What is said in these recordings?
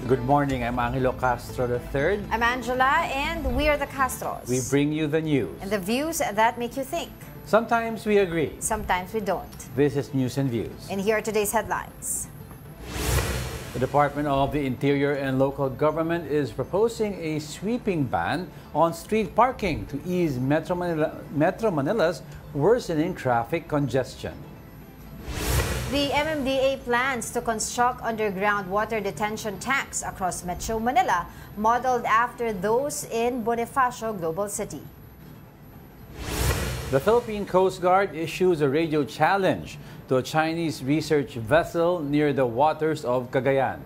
Good morning, I'm Angelo Castro III. I'm Angela, and we are the Castros. We bring you the news. And the views that make you think. Sometimes we agree. Sometimes we don't. This is News and Views. And here are today's headlines. The Department of the Interior and Local Government is proposing a sweeping ban on street parking to ease Metro Manila's worsening traffic congestion. The MMDA plans to construct underground water detention tanks across Metro Manila, modeled after those in Bonifacio Global City. The Philippine Coast Guard issues a radio challenge to a Chinese research vessel near the waters of Cagayan.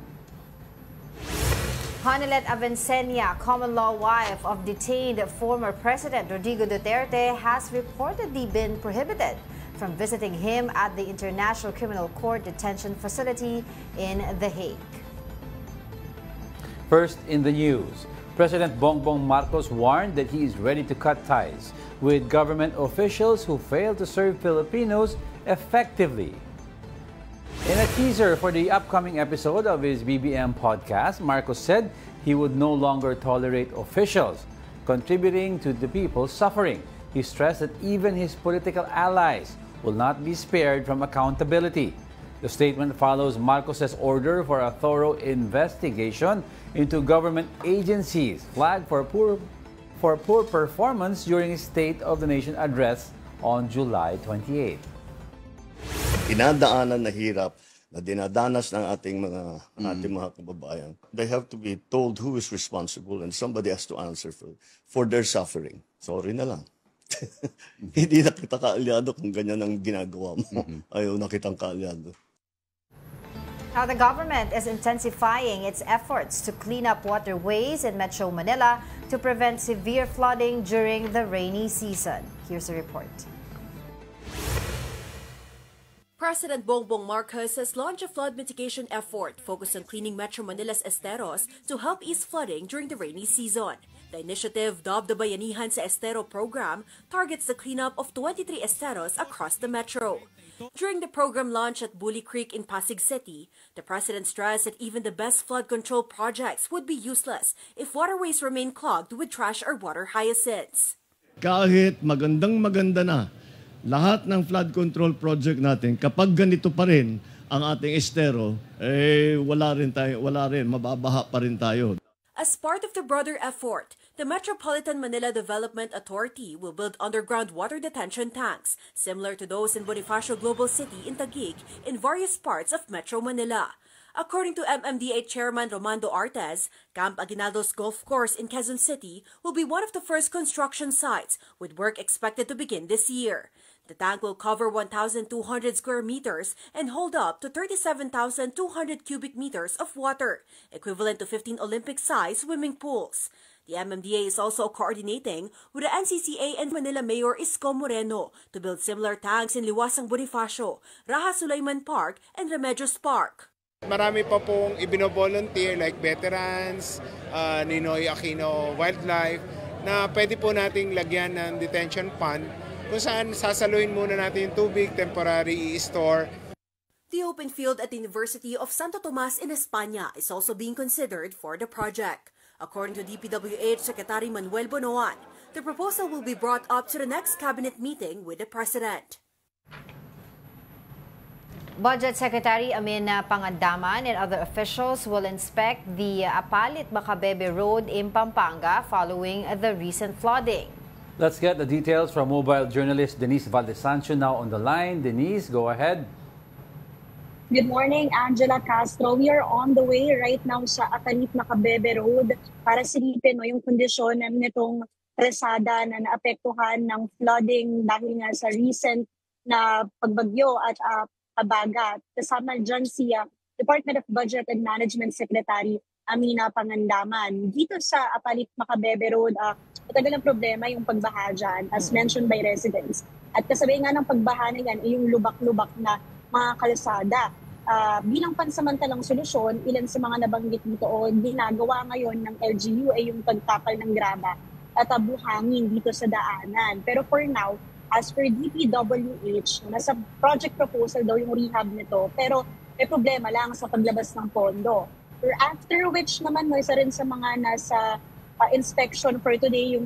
Hanilet Avicennia, common law wife of detained former President Rodrigo Duterte, has reportedly been prohibited from visiting him at the International Criminal Court detention facility in The Hague. First in the news, President Bongbong Marcos warned that he is ready to cut ties with government officials who fail to serve Filipinos effectively. In a teaser for the upcoming episode of his BBM podcast, Marcos said he would no longer tolerate officials contributing to the people's suffering. He stressed that even his political allies will not be spared from accountability. The statement follows Marcos's order for a thorough investigation into government agencies flagged for poor performance during his State of the Nation address on July 28. Dinadaanan na hirap na dinadanas ng ating mga kababayan. They have to be told who is responsible and somebody has to answer for their suffering. Sorry na lang. Hindi na kita kaalyado kung ganyan ang ginagawa mo. Ayaw na kitang kaalyado. Now, the government is intensifying its efforts to clean up waterways in Metro Manila to prevent severe flooding during the rainy season. Here's a report. President Bongbong Marcos has launched a flood mitigation effort focused on cleaning Metro Manila's esteros to help ease flooding during the rainy season. The initiative, dubbed the Bayanihan sa Estero program, targets the cleanup of 23 esteros across the metro. During the program launch at Bully Creek in Pasig City, the president stressed that even the best flood control projects would be useless if waterways remain clogged with trash or water hyacinths. Kahit maganda na lahat ng flood control project natin, kapag ganito pa rin ang ating estero, wala rin, mababaha pa rin tayo. As part of the broader effort, the Metropolitan Manila Development Authority will build underground water detention tanks, similar to those in Bonifacio Global City in Taguig, in various parts of Metro Manila. According to MMDA Chairman Romando Artes, Camp Aguinaldo's golf course in Quezon City will be one of the first construction sites, with work expected to begin this year. The tank will cover 1,200 square meters and hold up to 37,200 cubic meters of water, equivalent to 15 Olympic-sized swimming pools. The MMDA is also coordinating with the NCCA and Manila Mayor Isko Moreno to build similar tanks in Liwasang Bonifacio, Raha Sulaiman Park, and Remedios Park. Marami pa pong ibino-volunteer like veterans, Ninoy Aquino Wildlife, na pwede po nating lagyan ng detention pond kung saan sasaluin muna natin yung tubig, temporary i-store. The open field at the University of Santo Tomas in España is also being considered for the project. According to DPWH Secretary Manuel Bonoan, the proposal will be brought up to the next cabinet meeting with the President. Budget Secretary Amina Pangandaman and other officials will inspect the Apalit Macabebe Road in Pampanga following the recent flooding. Let's get the details from mobile journalist Denise Valdesancho now on the line. Denise, go ahead. Good morning, Angela Castro. We are on the way right now sa Apalit Macabebe Road para silipin yung kondisyon nitong kalsada na naapektuhan ng flooding dahil nga sa recent na pagbagyo at pabagat. Kasama dyan si Department of Budget and Management Secretary Amina Pangandaman. Dito sa Apalit Macabebe Road, matagal ng problema yung pagbaha dyan, as mentioned by residents. At kasabay nga ng pagbaha na yan ay yung lubak-lubak na mga kalsada. Bilang pansamantalang solusyon, ilan sa mga nabanggit dito o ginagawa ngayon ng LGU ay yung pagtapal ng graba at buhangin dito sa daanan. Pero for now, as per DPWH, nasa project proposal daw yung rehab nito, pero may problema lang sa paglabas ng pondo. After which naman, no, isa rin sa mga nasa inspection for today yung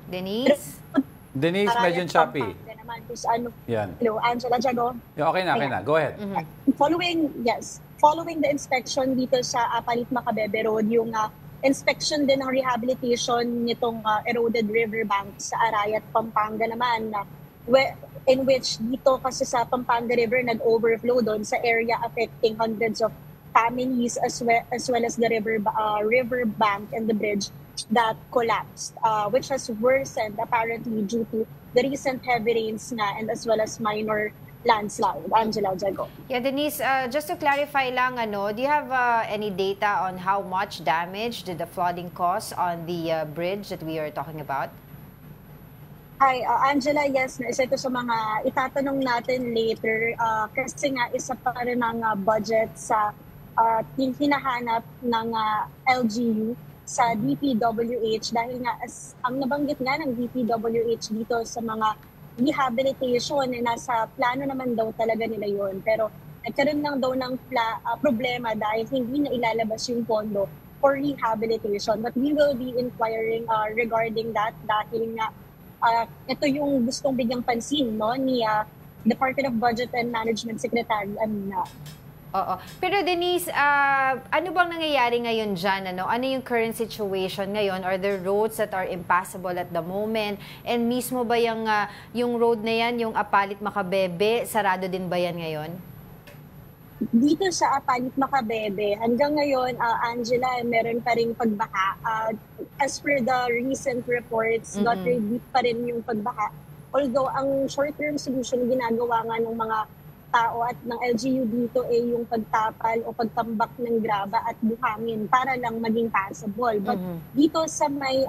Denise? Denise, medyo choppy. naman kung saan. Yan. Hello, Angela Jago. Yeah, okay na. Go ahead. Following the inspection dito sa Palit Macabebe Road, yung inspection din ng rehabilitation nitong eroded riverbank sa Arayat, Pampanga naman, in which dito kasi sa Pampanga River nag-overflow doon sa area affecting hundreds of families as well as the riverbank and the bridge that collapsed, which has worsened apparently due to the recent heavy rains na and as well as minor landslide. Angela Jago. Yeah, Denise, just to clarify lang, do you have any data on how much damage did the flooding cause on the bridge that we are talking about? Hi, Angela, yes, isa ito sa mga itatanong natin later kasi nga isa pa rin ang budget sa hinahanap ng LGU sa DPWH dahil nga ang nabanggit nga ng DPWH dito sa mga rehabilitation nasa plano naman daw talaga nila yon, pero nagkaroon lang daw ng problema dahil hindi na ilalabas yung pondo for rehabilitation, but we will be inquiring regarding that dahil nga ito yung gustong bigyang pansin ni Department of Budget and Management Secretary Amina. Oo. Pero Denise, ano bang nangyayari ngayon dyan? Ano yung current situation ngayon? Are there roads that are impassable at the moment? And mismo ba yung road na yan, yung Apalit Macabebe, sarado din ba yan ngayon? Dito sa Apalit Macabebe, hanggang ngayon, Angela, meron pa rin pagbaha. As per the recent reports, daughter deep pa rin yung pagbaha. Although, ang short-term solution ginagawa nga ng mga tao at ng LGU dito ay yung pagtapal o pagtambak ng graba at buhangin para lang maging passable. But dito sa may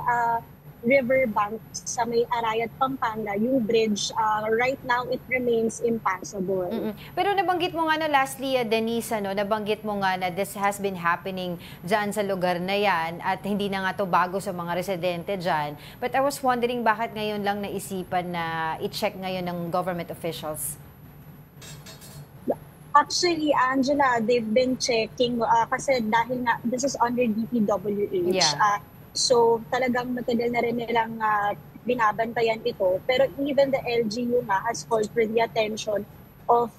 riverbank, sa may Arayat, Pampanga, yung bridge, right now it remains impassable. Pero nabanggit mo nga lastly, Denise, nabanggit mo nga na this has been happening dyan sa lugar na yan at hindi na nga to bago sa mga residente dyan. But I was wondering bakit ngayon lang naisipan na i-check ngayon ng government officials? Actually, Angela, they've been checking kasi dahil nga this is under DPWH. Yeah. So talagang matagal na rin nilang binabantayan ito. Pero even the LGU has called for the attention of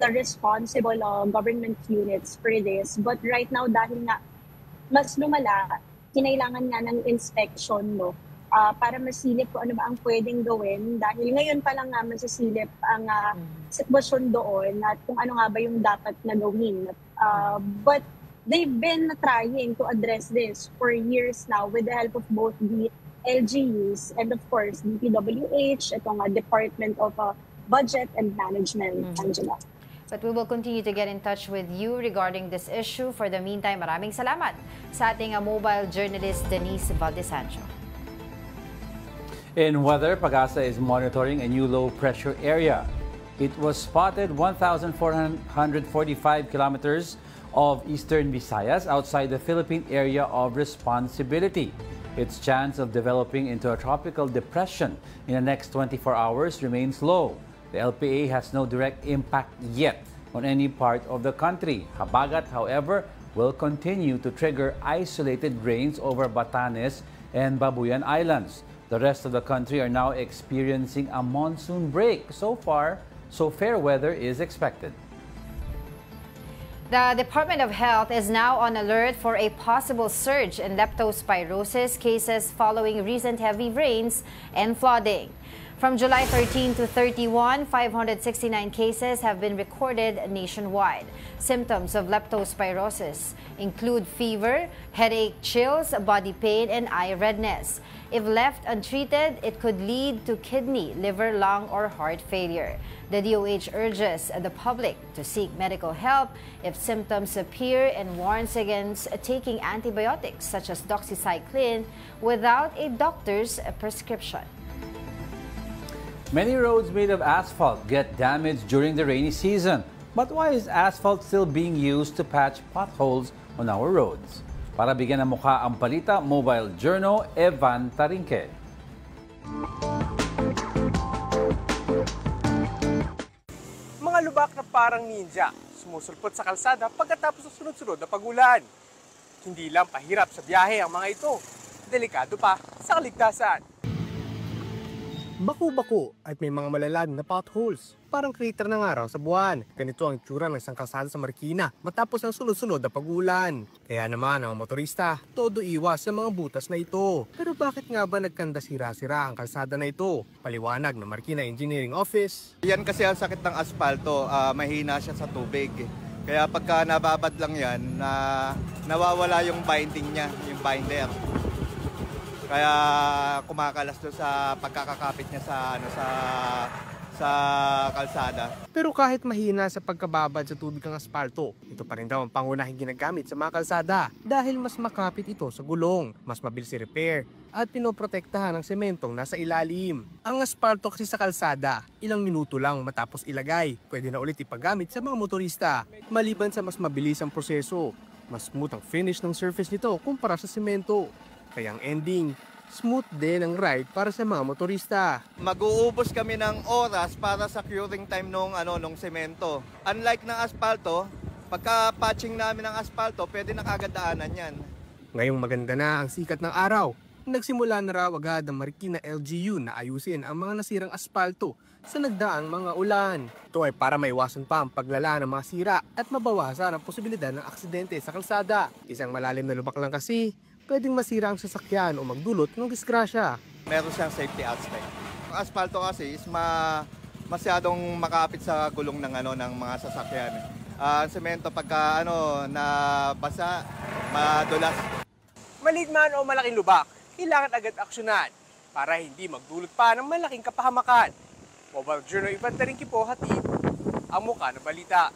the responsible government units for this. But right now, dahil nga mas lumala, kinailangan nga ng inspection para masilip kung ano ba ang pwedeng gawin. Dahil ngayon pa lang nga masisilip ang sitwasyon doon at kung ano nga ba yung dapat na gawin. But they've been trying to address this for years now with the help of both the LGUs and of course DPWH, itong Department of Budget and Management, Angela. But we will continue to get in touch with you regarding this issue. For the meantime, maraming salamat sa ating mobile journalist Denise Valdesancho. In weather, Pag-asa is monitoring a new low-pressure area. It was spotted 1,445 kilometers of eastern Visayas outside the Philippine area of responsibility. Its chance of developing into a tropical depression in the next 24 hours remains low. The LPA has no direct impact yet on any part of the country. Habagat, however, will continue to trigger isolated rains over Batanes and Babuyan Islands. The rest of the country are now experiencing a monsoon break. So far, fair weather is expected. The Department of Health is now on alert for a possible surge in leptospirosis cases following recent heavy rains and flooding. From July 13 to 31, 569 cases have been recorded nationwide. Symptoms of leptospirosis include fever, headache, chills, body pain, and eye redness. If left untreated, it could lead to kidney, liver, lung, or heart failure. The DOH urges the public to seek medical help if symptoms appear and warns against taking antibiotics such as doxycycline without a doctor's prescription. Many roads made of asphalt get damaged during the rainy season. But why is asphalt still being used to patch potholes on our roads? Para bigyan ng mukha ang balita, Mobile Journal, Evan Tarinque. Mga lubak na parang ninja, sumusulpot sa kalsada pagkatapos ng sunod-sunod na pag-ulan. Hindi lang pahirap sa biyahe ang mga ito, delikado pa sa kaligtasan. Baku-baku at may mga malalim na potholes. Parang crater ng araw sa buwan. Ganito ang itsura ng isang kalsada sa Marikina matapos ng sunod-sunod na pag-ulan. Kaya naman ang motorista, todo iwas sa mga butas na ito. Pero bakit nga ba nagkanda sira-sira ang kalsada na ito? Paliwanag ng Marikina Engineering Office. Yan kasi ang sakit ng aspalto, mahina siya sa tubig. Kaya pagka nababad lang yan, nawawala yung binding niya, yung binder. Kaya kumakalas doon sa pagkakakapit niya sa kalsada. Pero kahit mahina sa pagkababad sa tubig ang aspalto, ito pa rin daw ang pangunahing ginagamit sa mga kalsada dahil mas makapit ito sa gulong, mas mabilis i-repair at pinoprotektahan ng sementong nasa ilalim. Ang aspalto kasi sa kalsada, ilang minuto lang matapos ilagay. Pwede na ulit ipagamit sa mga motorista maliban sa mas mabilis ang proseso. Mas smooth ang finish ng surface nito kumpara sa semento. Kaya ang ending, smooth din ang ride para sa mga motorista. Mag-uubos kami ng oras para sa curing time nung semento. Unlike ng aspalto, pagka patching namin ng aspalto, pwede na kagad daanan yan. Ngayong maganda na ang sikat ng araw, nagsimula na raw agad ang Marikina LGU na ayusin ang mga nasirang aspalto sa nagdaang mga ulan. Ito ay para maiwasan pa ang paglala ng mga sira at mabawasan ang posibilidad ng aksidente sa kalsada. Isang malalim na lubak lang kasi, pwedeng masira ang sasakyan o magdulot ng disgrasya. Meron siyang safety aspect. Ang aspalto kasi is masyadong makapit sa gulong ng mga sasakyan. Ang semento pagka nabasa, madulas. Maliit man o malaking lubak, kailangan agad aksyonan para hindi magdulot pa ng malaking kapahamakan. Mobile Journal Infantering Kipo, hatid ang mukha ng balita.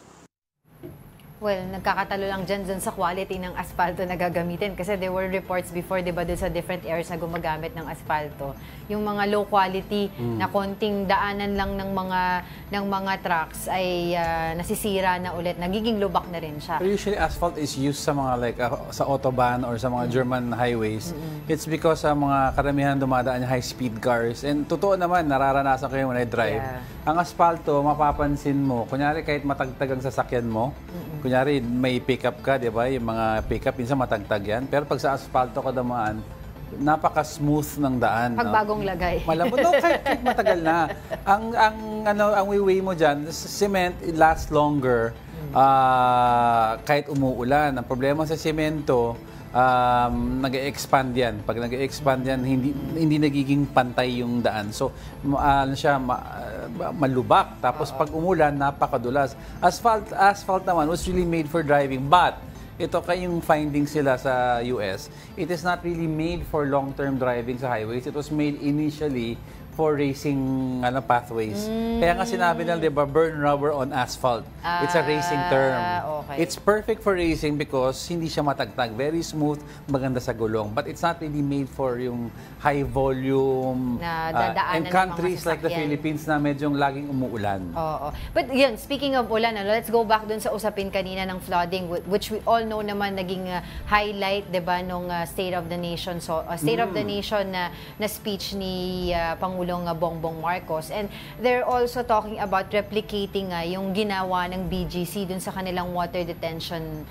Well, nagkakatalo lang dyan sa quality ng asfalto na gagamitin kasi there were reports before, di ba, doon sa different areas na gumagamit ng asfalto. Yung mga low quality na konting daanan lang ng mga trucks ay nasisira na ulit, nagiging lubak na rin siya. But usually asphalt is used sa mga sa autobahn or sa mga German highways. It's because sa mga karamihan dumadaan yung high-speed cars. And totoo naman, nararanasan ko yung when I drive. Ang asfalto, mapapansin mo, kunyari kahit matagtag ang sasakyan mo, kunyari may pick-up ka, di ba? Yung mga pick-up, minsan matagtag yan. Pero pag sa asfalto ka dumaan, napaka-smooth ng daan. Pag bagong lagay. Malambot. No, kahit matagal na. Ang way mo dyan, cement, it lasts longer kahit umuulan. Ang problema sa semento, nag-e-expand yan. Pag nag-e-expand yan, hindi nagiging pantay yung daan. So, malubak. Tapos pag umulan, napakadulas. Asphalt naman was really made for driving. But, ito kayong findings sila sa US, it is not really made for long-term driving sa highways. It was made initially for racing pathways. Kaya nga sinabi nila, di ba, burn rubber on asphalt. It's a racing term. Okay. It's perfect for racing because hindi siya matagtag. Very smooth, maganda sa gulong. But it's not really made for yung high volume na dadaanan and countries like the Philippines na medyo laging umuulan. Oo. But yun, speaking of ulan, let's go back dun sa usapin kanina ng flooding, which we all know naman naging highlight, di ba, nung State of the Nation. So, State of the Nation na speech ni Pangulong Bongbong Marcos. And they're also talking about replicating yung ginawa ng BGC dun sa kanilang water detention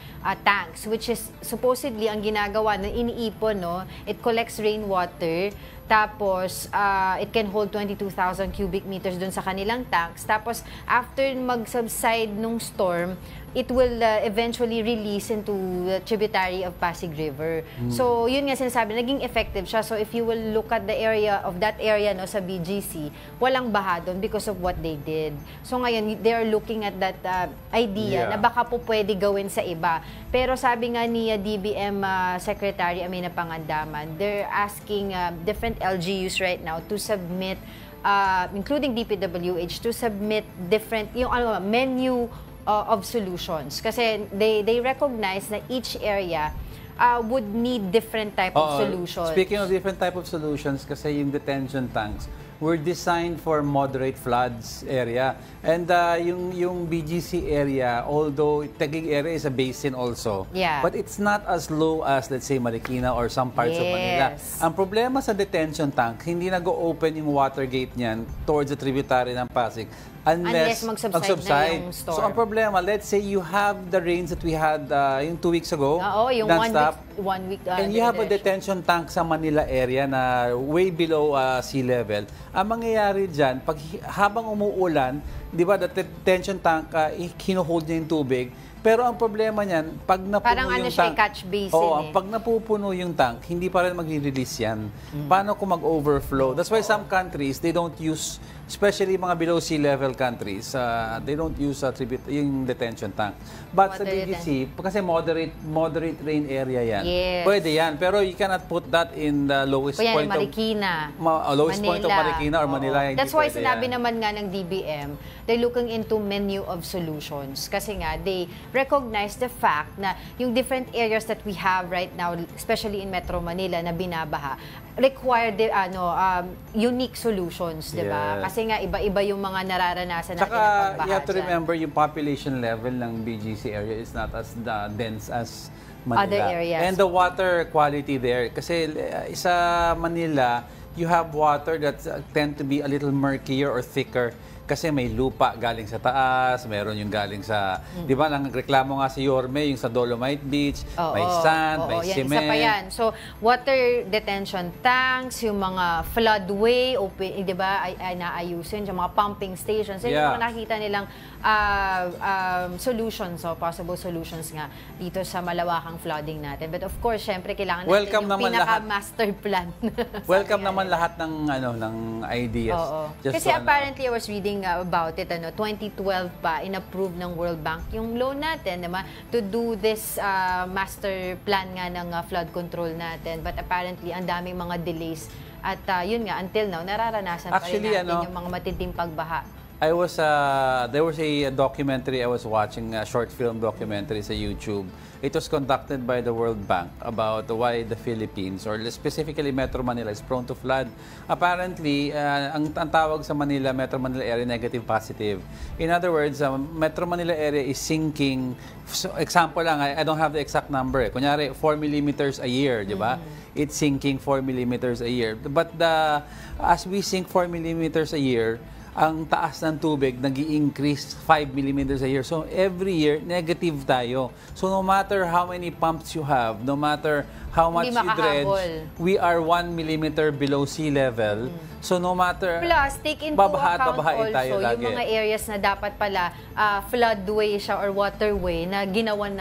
tanks, which is supposedly ang ginagawa na iniipon, no? It collects rainwater. Tapos, it can hold 22,000 cubic meters dun sa kanilang tanks. Tapos, after mag-subside nung storm, it will eventually release into the tributary of Pasig River. So, yun nga sinasabi, naging effective siya. So, if you will look at the area of that area, no, sa BGC, walang baha doon because of what they did. So, ngayon, they are looking at that idea na baka po pwede gawin sa iba. Pero sabi nga ni DBM Secretary Amina Pangandaman, they're asking different LGUs right now to submit, including DPWH, to submit different, yung menu of solutions. Kasi they recognize na each area would need different type of solutions. Speaking of different type of solutions, kasi yung detention tanks were designed for moderate floods area. And yung BGC area, although Taguig area is a basin also, but it's not as low as, let's say, Marikina or some parts of Manila. Ang problema sa detention tank, hindi nag-open yung water gate niyan towards the tributary ng Pasig. Unless mag-subside na yung storm. So ang problema, let's say you have the rains that we had yung 2 weeks ago, Oo, yung one week and you have a detention tank sa Manila area na way below sea level. Ang mangyayari dyan, habang umuulan, di ba, the detention tank, hinuhold niya yung tubig. Pero ang problema niyan, pag napuno parang yung siya, tank, catch basin pag napupuno yung tank, hindi pa rin magre-release yan. Paano kung mag-overflow? That's why some countries, they don't use, especially mga below sea level countries, they don't use yung detention tank. But sa BGC, kasi moderate rain area yan. Yes. Pwede yan. Pero you cannot put that in the lowest point Marikina, lowest point of Marikina or Manila. That's why sinabi naman nga ng DBM, they're looking into menu of solutions. Kasi nga, they recognize the fact na yung different areas that we have right now, especially in Metro Manila na binabaha, require unique solutions, di ba? Yes. Kasi nga iba-iba yung mga nararanasan natin Saka, na pagbaha you have to dyan. remember yung population level ng BGC area is not as dense as Manila. Other areas. And the water quality there, kasi sa Manila, you have water that tend to be a little murkier or thicker. Kasi may lupa galing sa taas, meron yung galing sa, di ba, nagreklamo nga si Yorme, yung sa Dolomite Beach, may sand, may cement. Isa pa yan. So, water detention tanks, yung mga floodway, di ba, ay naayusin, yung mga pumping stations, yung mga nakikita nilang solutions, possible solutions nga dito sa malawakang flooding natin. But of course, syempre, kailangan natin yung pinaka-master plan. Welcome naman lahat ng ideas. Kasi apparently, I was reading about it, 2012 pa, in-approve ng World Bank yung loan natin, diba? To do this master plan nga ng flood control natin. But apparently, ang daming mga delays. At yun nga, until now, nararanasan pa rin natin yung mga matinding pagbaha. There was a documentary I was watching, a short film documentary sa YouTube. It was conducted by the World Bank about why the Philippines, or specifically Metro Manila, is prone to flood. Apparently, ang tawag sa Manila, Metro Manila area, negative positive. In other words, Metro Manila area is sinking. So, example lang, I don't have the exact number. Kunyari, 4 millimeters a year, di ba? It's sinking 4 millimeters a year. But as we sink 4 millimeters a year, ang taas ng tubig nag-i-increase 5 millimeters a year. So, every year, negative tayo. So, no matter how many pumps you have, no matter how much you dredge, we are 1 millimeter below sea level. So, no matter... Plus, take into account also yung mga areas na dapat pala floodway siya or waterway na ginawang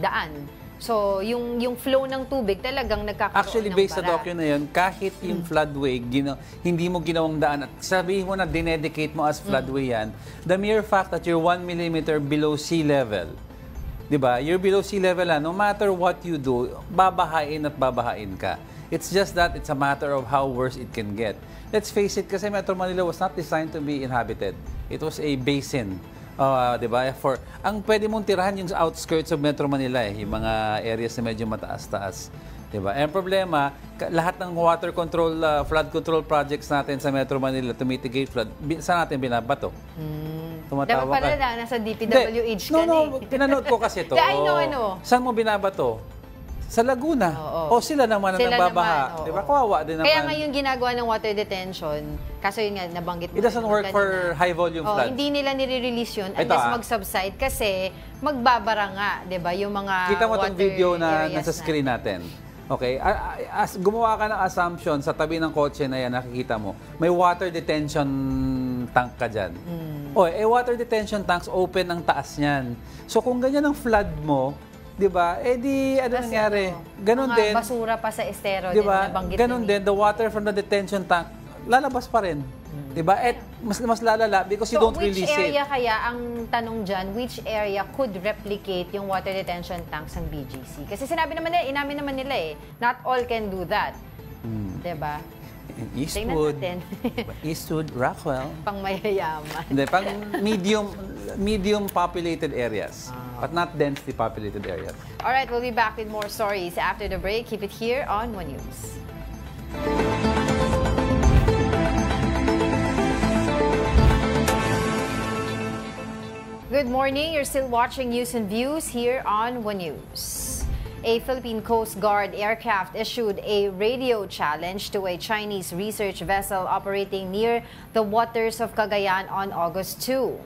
daan. So, yung flow ng tubig talagang nagkakaroon Actually, ng based sa docu na yun, kahit yung floodway, hindi mo ginawang daan at sabihin mo na dinedicate mo as floodway yan, the mere fact that you're 1 millimeter below sea level, di ba? You're below sea level no matter what you do, babahain at babahain ka. It's just that it's a matter of how worse it can get. Let's face it, kasi Metro Manila was not designed to be inhabited. It was a basin. Diba? Ang pwede mong tirahan yung outskirts of Metro Manila, yung mga areas na medyo mataas-taas. Diba? Ang problema, lahat ng water control, flood control projects natin sa Metro Manila to mitigate flood, saan natin binabato? Dapat pala na nasa DPWH ka pinanood ko kasi to. Saan mo binabato? Sa Laguna. Sila naman ang nagbabaha. Diba? Kawawa din naman. Kaya ngayon ginagawa ng water detention, kaso yun nga, nabanggit mo. It doesn't work for high volume floods. Hindi nila nire-release yun unless mag-subside kasi magbabara nga, diba? Yung mga kita mo itong video na nasa screen natin. Okay? Gumawa ka ng assumption sa tabi ng kotse na yan, nakikita mo, may water detention tank ka dyan. Water detention tanks open ang taas niyan. So kung ganyan ang flood mo, diba? Ano nangyari? Ganon din. Basura pa sa estero. Diba? Ganon din. The water from the detention tank, lalabas pa rin. Diba? At mas lalala because you don't release it. So, which area kaya, ang tanong dyan, which area could replicate yung water detention tanks ng BGC? Kasi sinabi naman nila, inamin naman nila not all can do that. Diba? Eastwood, Rockwell. Pang mayayaman. Hindi, pang medium populated areas, but not densely populated areas. All right, we'll be back with more stories after the break. Keep it here on One News. Good morning. You're still watching News and Views here on One News. A Philippine Coast Guard aircraft issued a radio challenge to a Chinese research vessel operating near the waters of Cagayan on August 2.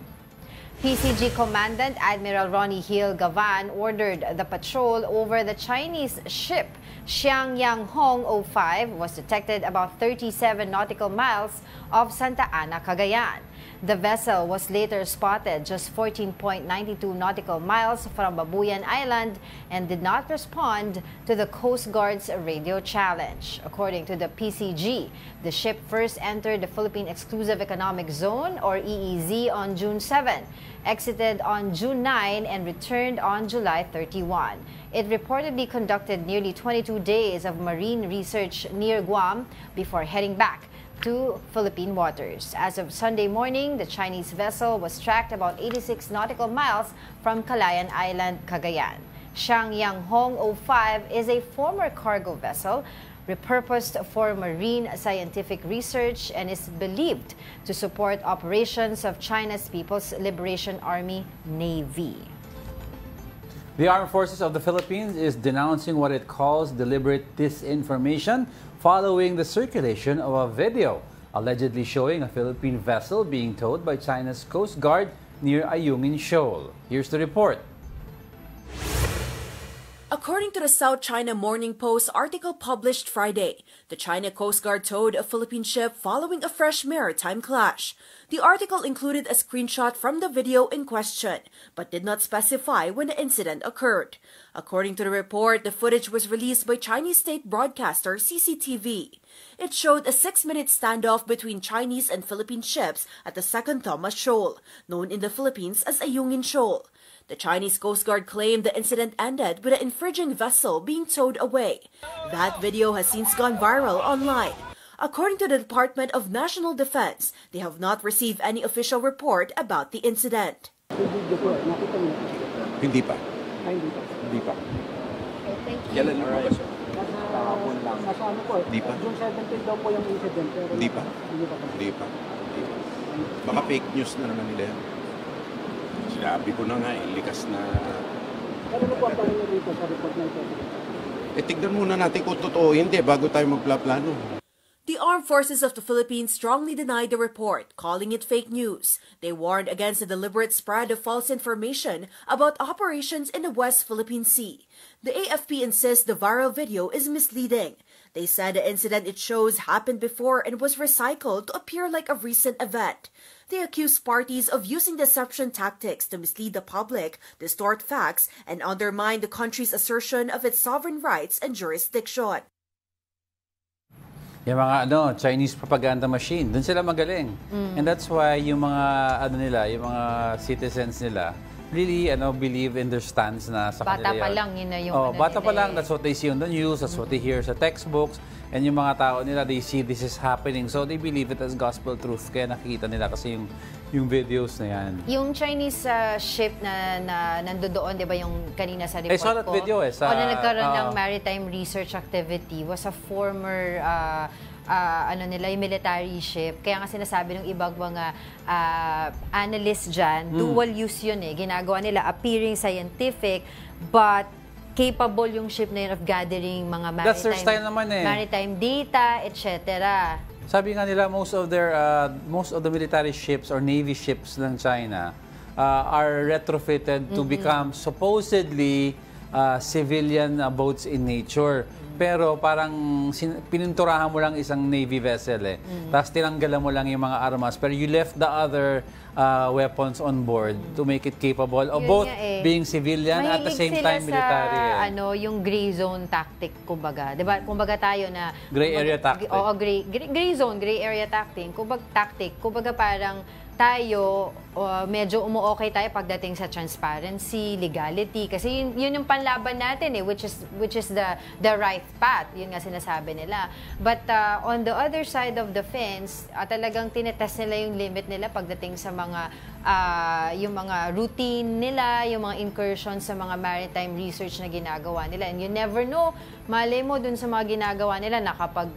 PCG Commandant Admiral Ronnie Hill Gavan ordered the patrol over the Chinese ship Xiangyang Hong 05 was detected about 37 nautical miles off Santa Ana, Cagayan. The vessel was later spotted just 14.92 nautical miles from Babuyan Island and did not respond to the Coast Guard's radio challenge. According to the PCG, the ship first entered the Philippine Exclusive Economic Zone or EEZ on June 7, exited on June 9, and returned on July 31. It reportedly conducted nearly 22 days of marine research near Guam before heading back to Philippine waters. As of Sunday morning, the Chinese vessel was tracked about 86 nautical miles from Calayan Island, Cagayan. Xiangyang Hong 05 is a former cargo vessel repurposed for marine scientific research and is believed to support operations of China's People's Liberation Army Navy. The Armed Forces of the Philippines is denouncing what it calls deliberate disinformation following the circulation of a video allegedly showing a Philippine vessel being towed by China's Coast Guard near Ayungin Shoal. Here's the report. According to the South China Morning Post article published Friday, the China Coast Guard towed a Philippine ship following a fresh maritime clash. The article included a screenshot from the video in question, but did not specify when the incident occurred. According to the report, the footage was released by Chinese state broadcaster CCTV. It showed a 6-minute standoff between Chinese and Philippine ships at the Second Thomas Shoal, known in the Philippines as Ayungin Shoal. The Chinese Coast Guard claimed the incident ended with an infringing vessel being towed away. That video has since gone viral online. According to the Department of National Defense, they have not received any official report about the incident. Hindi pa. Hindi pa. Kailan lang ba? Kahapon lang. Hindi pa. June 17 daw po yung incident. Pero Hindi pa. Hindi pa. Baka fake news na naman nila yan. Sinabi ko na nga, likas na... Ano po ang tanong dito sa report na ito? Tignan muna natin kung totoo hindi bago tayo magplaplano. The Armed Forces of the Philippines strongly denied the report, calling it fake news. They warned against the deliberate spread of false information about operations in the West Philippine Sea. The AFP insists the viral video is misleading. They said the incident it shows happened before and was recycled to appear like a recent event. They accused parties of using deception tactics to mislead the public, distort facts, and undermine the country's assertion of its sovereign rights and jurisdiction. Yung mga Chinese propaganda machine, dun sila magaling. And that's why yung mga yung mga citizens nila really believe in their stance na sa kanila Bata pa lang yun na yung bata pa lang, that's what they see on the news, that's what they hear sa textbooks. And yung mga tao nila, they see this is happening. So they believe it as gospel truth. Kaya nakikita nila kasi yung videos na yan. Yung Chinese ship na nandoon, di ba yung kanina sa report I saw that video na nagkaroon ng maritime research activity was a former yung military ship. Kaya nga sinasabi ng ibang mga analysts dyan, dual use yun eh. Ginagawa nila appearing scientific, but capable yung ship na yun of gathering mga maritime, that's their style naman eh. Maritime data, etc. Sabi nga nila, most of the military ships or navy ships ng China are retrofitted to become supposedly civilian boats in nature. Pero parang pininturahan mo lang isang navy vessel eh. Tapos tinanggalan mo lang yung mga armas. Pero you left the other weapons on board to make it capable of both being civilian at the same time military. Yung gray zone tactic, kumbaga. Diba? Kumbaga tayo na... Gray area tactic. Oo, gray zone, gray area tactic. Kumbaga parang tayo, medyo umu-okay tayo pagdating sa transparency, legality. Kasi yun yung panlaban natin eh, which is the right path. Yun nga sinasabi nila. But on the other side of the fence, talagang tinetest nila yung limit nila pagdating sa mga yung mga routine nila, yung mga incursions sa mga maritime research na ginagawa nila. And you never know, malay mo dun sa mga ginagawa nila na kapag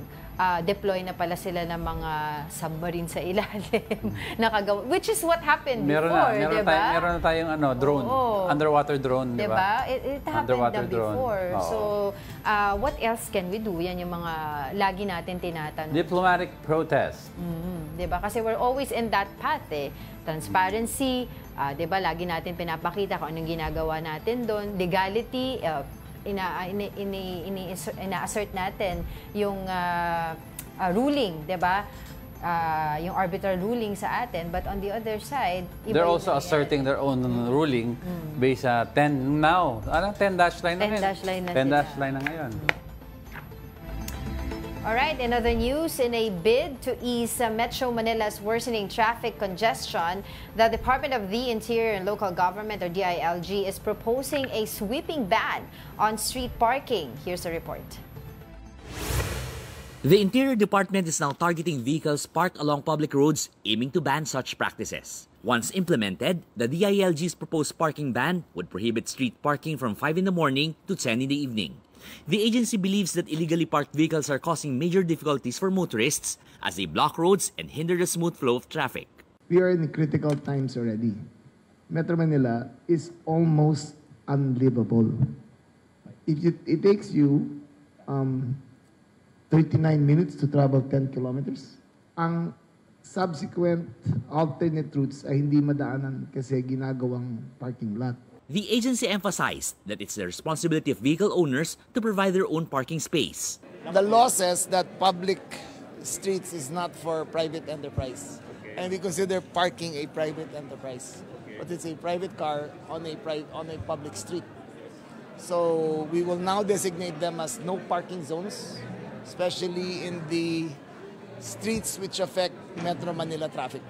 deploy na pala sila ng mga submarine sa ilalim. Nakagawa, which is what happened before, di ba? Meron na tayong drone, underwater drone, di ba? It happened na before. So, what else can we do? Yan yung mga lagi natin tinatanong. Diplomatic protest. Di ba? Kasi we're always in that path Transparency, di ba? Lagi natin pinapakita kung anong ginagawa natin doon. Legality, ina-assert natin yung ruling, 'di ba? Yung arbitral ruling sa atin, but on the other side, they're also asserting their own ruling based sa 10 now. 10-line na 10-line na ngayon. All right, in other news, in a bid to ease Metro Manila's worsening traffic congestion, the Department of the Interior and Local Government, or DILG, is proposing a sweeping ban on street parking. Here's a report. The Interior Department is now targeting vehicles parked along public roads, aiming to ban such practices. Once implemented, the DILG's proposed parking ban would prohibit street parking from 5 in the morning to 10 in the evening. The agency believes that illegally parked vehicles are causing major difficulties for motorists as they block roads and hinder the smooth flow of traffic. We are in critical times already. Metro Manila is almost unlivable. It takes you 39 minutes to travel 10 kilometers. Ang subsequent alternate routes ay hindi madaanan kasi ginagawang parking lot. The agency emphasized that it's the responsibility of vehicle owners to provide their own parking space. The law says that public streets is not for private enterprise. And we consider parking a private enterprise. But it's a private car on a public street. So we will now designate them as no parking zones, especially in the streets which affect Metro Manila traffic.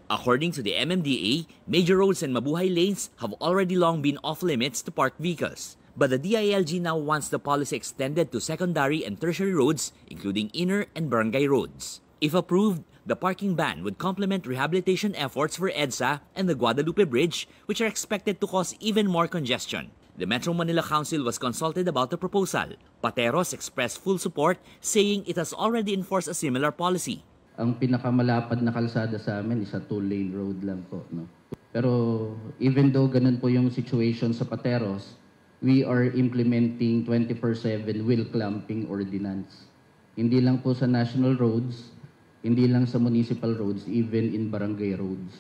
According to the MMDA, major roads and mabuhay lanes have already long been off-limits to parked vehicles. But the DILG now wants the policy extended to secondary and tertiary roads, including inner and barangay roads. If approved, the parking ban would complement rehabilitation efforts for EDSA and the Guadalupe Bridge, which are expected to cause even more congestion. The Metro Manila Council was consulted about the proposal. Pateros expressed full support, saying it has already enforced a similar policy. Ang pinakamalapad na kalsada sa amin is a 2-lane road lang po. No? Pero even though ganun po yung situation sa Pateros, we are implementing 24/7 wheel clamping ordinance. Hindi lang po sa national roads, hindi lang sa municipal roads, even in barangay roads.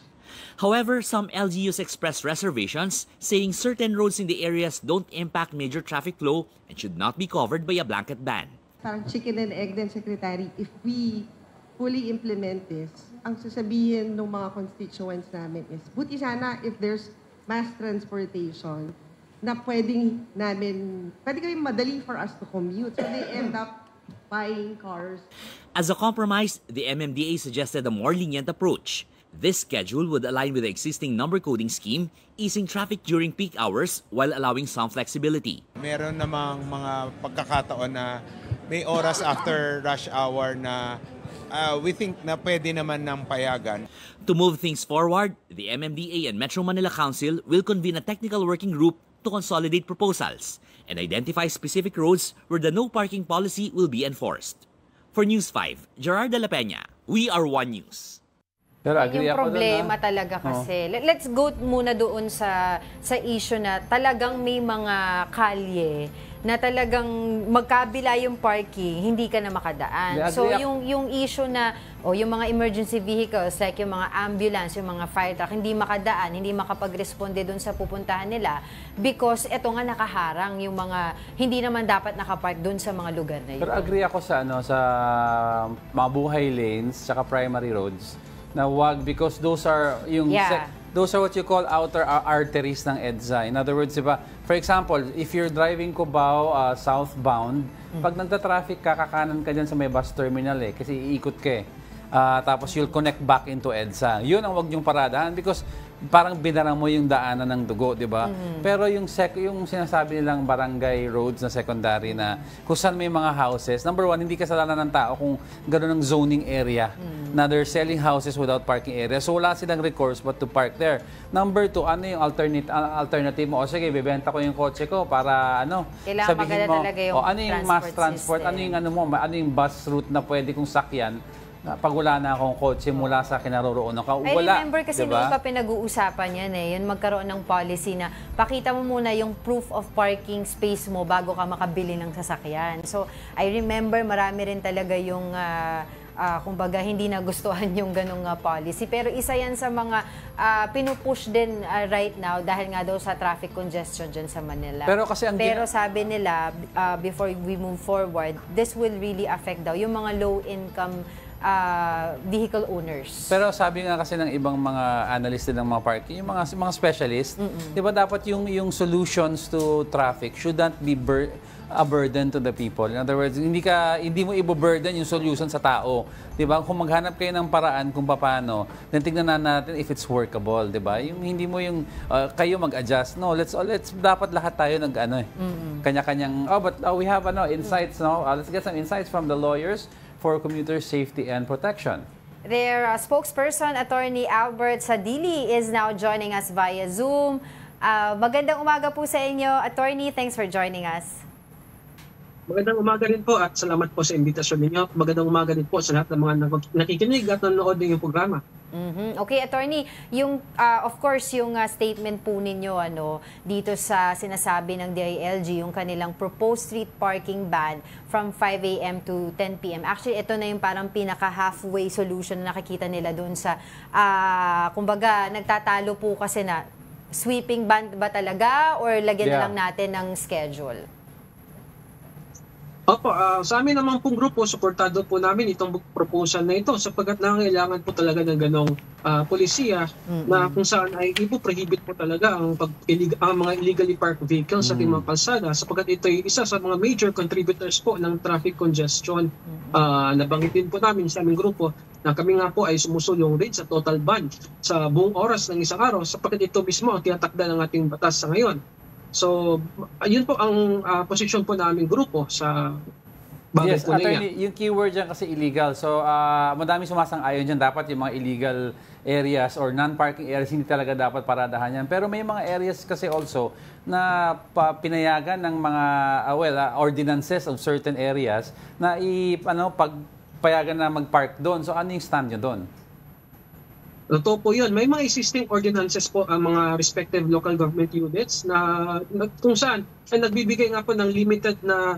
However, some LGUs expressed reservations, saying certain roads in the areas don't impact major traffic flow and should not be covered by a blanket ban. Parang chicken and egg din, Secretary. If we fully implement this, ang sasabihin ng mga constituents namin is, buti sana if there's mass transportation na pwede kami madali for us to commute. So they end up buying cars. As a compromise, the MMDA suggested a more lenient approach. This schedule would align with the existing number coding scheme, easing traffic during peak hours while allowing some flexibility. Meron namang mga pagkakataon na may oras after rush hour na we think na pwede naman ng payagan. To move things forward, the MMDA and Metro Manila Council will convene a technical working group to consolidate proposals and identify specific roads where the no parking policy will be enforced. For News 5, Gerard de la Peña, we are One News. Pero agree yung ako problema doon, talaga kasi. Let's go muna doon sa issue na talagang may mga kalye na talagang magkabila yung parking, hindi ka na makadaan. So yung issue na yung mga emergency vehicles like yung mga ambulance, yung mga fire truck, hindi makadaan, hindi makapag-responde doon sa pupuntahan nila because eto nga nakaharang yung mga hindi naman dapat nakapark doon sa mga lugar na yun. Pero agree ako sa sa mabuhay lanes saka primary roads na wag because those are those are what you call outer arteries ng EDSA. In other words, diba, for example, if you're driving Cubao southbound, pag nagta-traffic ka, kakanan ka dyan sa may bus terminal kasi iikot ka tapos you'll connect back into EDSA. Yun ang wag niyong paradahan because parang binara mo yung daanan ng dugo, di ba? Pero yung sinasabi nilang barangay roads na secondary na kung saan may mga houses, number one, hindi kasalanan ng tao kung gano'n ang zoning area na they're selling houses without parking area. So wala silang recourse but to park there. Number two, ano yung alternative mo? O sige, bibenta ko yung kotse ko para kailangan sabihin mo, talaga yung ano yung mass transport, ano yung bus route na pwede kong sakyan pag wala na akong kotse mula sa kinaroroonan ka, I wala. remember kasi diba? noon pa pinag-uusapan yan yun magkaroon ng policy na pakita mo muna yung proof of parking space mo bago ka makabili ng sasakyan. So, I remember marami rin talaga yung kumbaga hindi nagustuhan yung ganong policy. Pero isa yan sa mga pinupush din right now dahil nga daw sa traffic congestion dyan sa Manila. Pero kasi sabi nila, before we move forward, this will really affect daw yung mga low-income vehicle owners. Pero sabi nga kasi ng ibang mga analyst din ng mga parking, yung mga specialist, di ba dapat yung solutions to traffic shouldn't be a burden to the people. In other words, hindi mo i-burden yung solution sa tao. Di ba? Kung maghanap kayo ng paraan kung paano, then tignan natin if it's workable, di ba? Yung hindi mo yung kayo mag-adjust. No, let's dapat lahat tayo kanya-kanyang but we have insights, let's get some insights from the lawyers for commuter safety and protection. Their spokesperson, Attorney Albert Sadili, is now joining us via Zoom. Magandang umaga po sa inyo, Attorney. Thanks for joining us. Magandang umaga rin po at salamat po sa imbitasyon ninyo. Magandang umaga din po sa lahat ng mga nakikinig at nanonood ng yung programa. Okay, Attorney, of course yung statement po ninyo dito sa sinasabi ng DILG, yung kanilang proposed street parking ban from 5 a.m. to 10 p.m. Actually, ito na yung parang pinaka-halfway solution na nakikita nila doon sa kumbaga nagtatalo po kasi na sweeping ban ba talaga or lagyan na lang natin ng schedule? Opo, sa amin naman pong grupo, suportado po namin itong proposal na ito sapagkat nangangailangan po talaga ng ganong polisiya na kung saan ay ipo-prohibit po talaga ang mga illegally parked vehicles sa ating mga kalsada sapagkat ito ay isa sa mga major contributors po ng traffic congestion. Nabanggitin po namin sa aming grupo na kami nga po ay sumusulong rin sa total ban sa buong oras ng isang araw sapagkat ito mismo ang tinatakda ng ating batas sa ngayon. So, yun po ang posisyon po naming grupo sa bagay po niya. Attorney, yung keyword dyan kasi illegal. So, madami sumasang-ayon dyan. Dapat yung mga illegal areas or non-parking areas, hindi talaga dapat paradahan yan. Pero may mga areas kasi also na pinayagan ng mga ordinances of certain areas na pagpayagan na mag-park doon. So, ano yung stand nyo doon? Totoo po yun. May mga existing ordinances po ang mga respective local government units na kung saan ay nagbibigay nga po ng limited na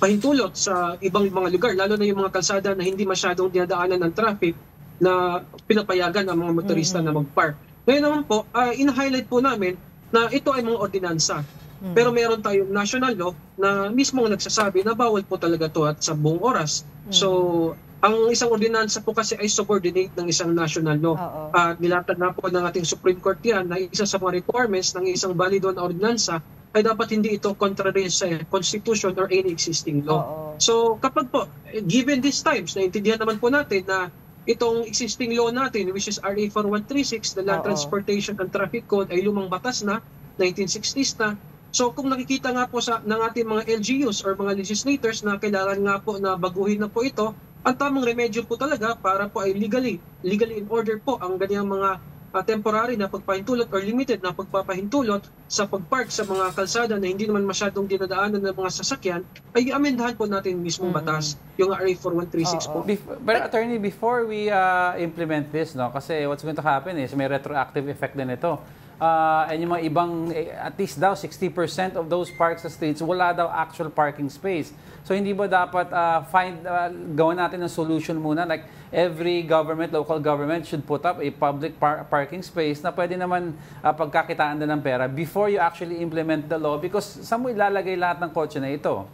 pahintulot sa ibang mga lugar, lalo na yung mga kalsada na hindi masyadong dinadaanan ng traffic na pinapayagan ang mga motorista na mag-park. Ngayon naman po, in-highlight po namin na ito ay mga ordinansa. Pero meron tayong national law na mismo nagsasabi na bawal po talaga ito at sa buong oras. So, ang isang ordinansa po kasi ay subordinate ng isang national law. At nilatag na po ng ating Supreme Court yan na isa sa mga requirements ng isang valido na ordinansa ay dapat hindi ito contrary sa Constitution or any existing law. So kapag po, given these times, naintindihan naman po natin na itong existing law natin, which is RA 4136, the Land Transportation and Traffic Code, ay lumang batas na, 1960s na. So kung nakikita nga po ng ating mga LGUs or mga legislators na kailangan nga po na baguhin na po ito, ang tamang remedyo po talaga para po ay legally in order po ang ganyang mga temporary na pagpahintulot or limited na pagpapahintulot sa pagpark sa mga kalsada na hindi naman masyadong dinadaanan ng mga sasakyan, ay amendahan po natin mismong batas, yung RA 4136 po. But Attorney, before we implement this, kasi what's going to happen is may retroactive effect din ito. And yung mga ibang, at least daw 60% of those parks sa streets, wala daw actual parking space. So hindi ba dapat gawin natin ng solution muna, like every government, local government should put up a public parking space na pwede naman pagkakitaan din ng pera before you actually implement the law, because saan mo ilalagay lahat ng kotse na ito?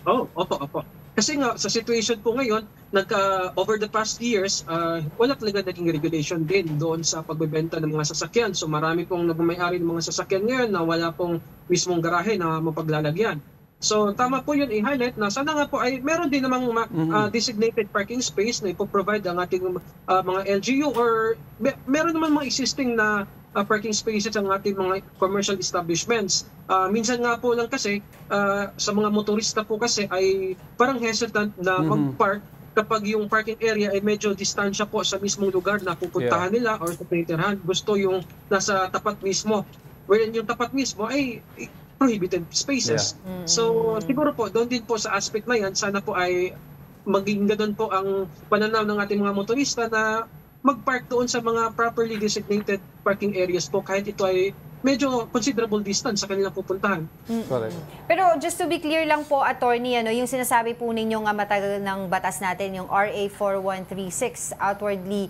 Opo. Kasi nga, sa situation po ngayon, over the past years, wala talaga naging regulation din doon sa pagbebenta ng mga sasakyan. So marami pong nagmamayari ng mga sasakyan ngayon na wala pong mismong garahe na mapaglalagyan. So tama po yun i-highlight na sana nga po ay meron din namang designated parking space na ipoprovide ang ating mga LGU or meron naman mga existing na parking spaces ang ating mga commercial establishments. Minsan nga po lang kasi sa mga motorista po kasi ay parang hesitant na mag-park kapag yung parking area ay medyo distansya po sa mismong lugar na pupuntahan nila or sa tinitirahan. Gusto yung nasa tapat mismo. Wherein yung tapat mismo ay prohibited spaces. So siguro po doon din po sa aspect na yan, sana po ay maging ganun po ang pananaw ng ating mga motorista na mag-park doon sa mga properly designated parking areas po kahit ito ay medyo considerable distance sa kanilang pupuntahan. Correct. Pero just to be clear lang po, Attorney, yung sinasabi po ninyo nga matagal ng batas natin, yung RA 4136, outwardly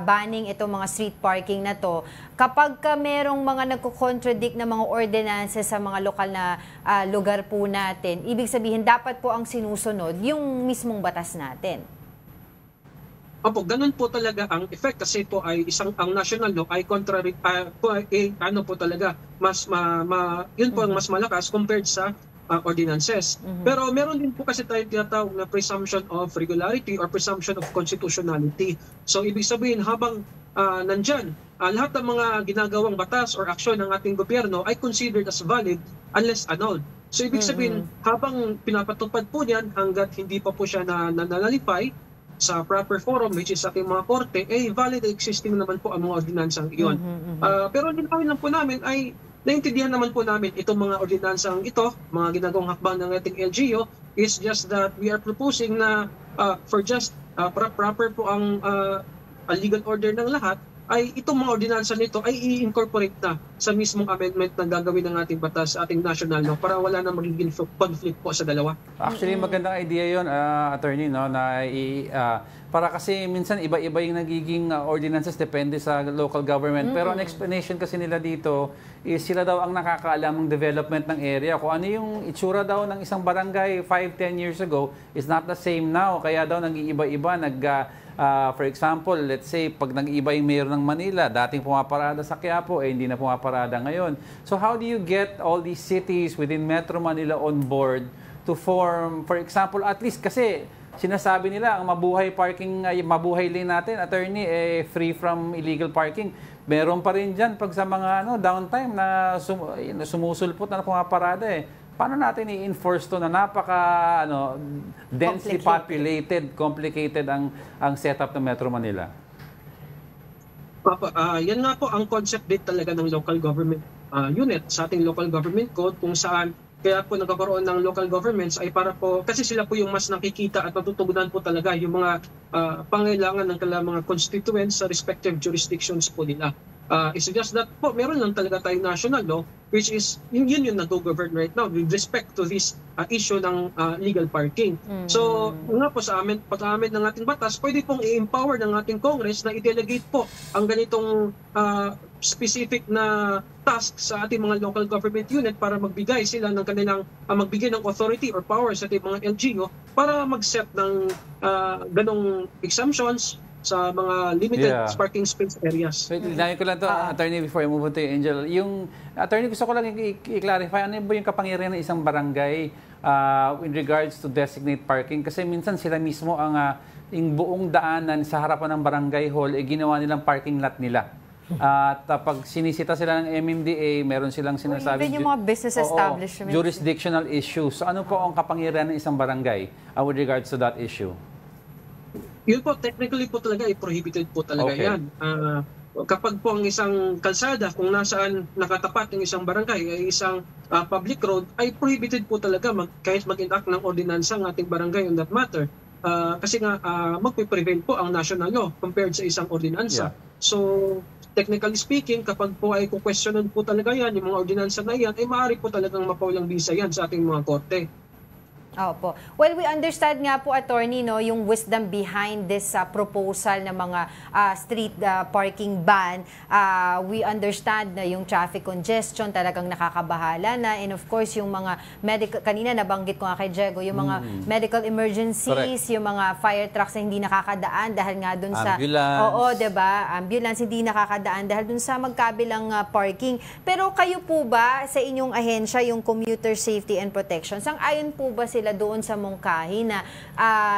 banning itong mga street parking na to, kapag ka merong mga nagko-contradict na mga ordinances sa mga lokal na lugar po natin, ibig sabihin dapat po ang sinusunod yung mismong batas natin. Opo, ganun po talaga ang effect kasi po ay ang national law ay contrary ano po talaga yun po ang mas malakas compared sa ordinances. Pero meron din po kasi tayong tinatawag na presumption of regularity or presumption of constitutionality. So ibig sabihin habang nandyan, lahat ng mga ginagawang batas or aksyon ng ating gobyerno ay considered as valid unless annulled. So ibig sabihin habang pinapatupad po niyan hanggat hindi pa po siya nanalipay sa proper forum which is ating mga korte, valid existing naman po ang mga ordinansang iyon. Pero linawin lang po namin ay naintindihan naman po namin itong mga ordinansang ito, mga ginagawang hakbang ng ating LGU, is just that we are proposing na for just proper po ang legal order ng lahat, ay itong mga ordinansa nito ay i-incorporate na sa mismong amendment na gagawin ng ating batas sa ating national law para wala na magiging conflict po sa dalawa. Actually, magandang idea yun, Attorney, no, na para kasi minsan iba-iba yung nagiging ordinances depende sa local government. Pero ang explanation kasi nila dito is sila daw ang nakakaalam ng development ng area. Kung ano yung itsura daw ng isang barangay 5-10 years ago is not the same now. Kaya daw nag-iiba-iba, for example, let's say, pag nag-iba yung mayor ng Manila, dating pumaparada sa Quiapo, hindi na pumaparada ngayon. So how do you get all these cities within Metro Manila on board to form, for example, at least kasi sinasabi nila, ang mabuhay lane natin, Attorney, free from illegal parking. Meron pa rin dyan pag sa mga downtime na sumusulpot na pumaparada Paano natin i-enforce to na densely populated, complicated ang setup ng Metro Manila? Yan nga po ang concept din talaga ng local government unit sa ating local government code kung saan kaya po nagkakaroon ng local governments ay para po, kasi sila po yung mas nakikita at natutugunan po talaga yung mga pangailangan ng kanilang mga constituents sa respective jurisdictions po nila. It's just that po, meron lang talaga tayong national law which is yun yung nag-govern right now with respect to this issue ng legal parking. So, nga po sa pag-amin ng ating batas, pwede pong i-empower ng ating Congress na i-delegate po ang ganitong specific na task sa ating mga local government unit para magbigay sila ng kanilang magbigay ng authority or power sa ating mga LGU para mag-set ng ganong exemptions sa mga limited parking space areas. Dahil ko lang ito, Attorney, before I move on to Angel. Yung, Attorney, gusto ko lang i-clarify, ano ba yung kapangyarihan ng isang barangay in regards to designate parking? Kasi minsan sila mismo ang yung buong daanan sa harapan ng barangay hall, ginawa nilang parking lot nila. At pag sinisita sila ng MMDA, meron silang sinasabi even yung mga business establishments, jurisdictional issues. So ano po ang kapangyarihan ng isang barangay with regards to that issue? Yun po, technically po talaga, prohibited po talaga yan. Kapag po ang isang kalsada, kung nasaan nakatapat ng isang barangay, ay isang public road, ay prohibited po talaga kahit mag-enact ng ordinansa ng ating barangay on that matter. Kasi nga, magpiprevail po ang national law compared sa isang ordinansa. So, technically speaking, kapag po ay kukwestiyonan po talaga yan, yung mga ordinansa na yan, ay maaari po talagang mapaulang bisa yan sa ating mga korte. Opo. Well, we understand nga po, attorney, no, yung wisdom behind this proposal ng mga street parking ban. We understand na yung traffic congestion talagang nakakabahala na, and of course yung mga medical, kanina nabanggit ko nga kay Diego, yung mga medical emergencies, correct, yung mga fire trucks na hindi nakakadaan dahil nga dun sa ambulance. Oo, 'di ba? Ambulance hindi nakakadaan dahil dun sa magkabilang parking. Pero kayo po ba sa inyong ahensya, yung Commuter Safety and Protection, sang-ayon po ba sila doon sa mungkahi na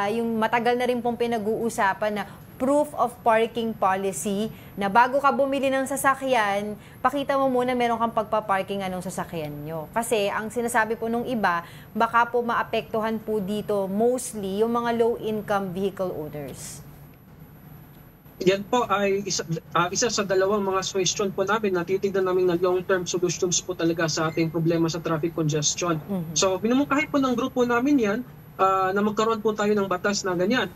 yung matagal na rin pong pinag-uusapan na proof of parking policy, na bago ka bumili ng sasakyan, pakita mo muna meron kang pagpaparking anong sasakyan nyo. Kasi ang sinasabi po nung iba, baka po maapektuhan po dito mostly yung mga low-income vehicle owners. Yan po ay isa sa dalawang mga question po namin na titignan namin na long-term solutions po talaga sa ating problema sa traffic congestion. So, binumungkahi po ng grupo namin yan na magkaroon po tayo ng batas na ganyan.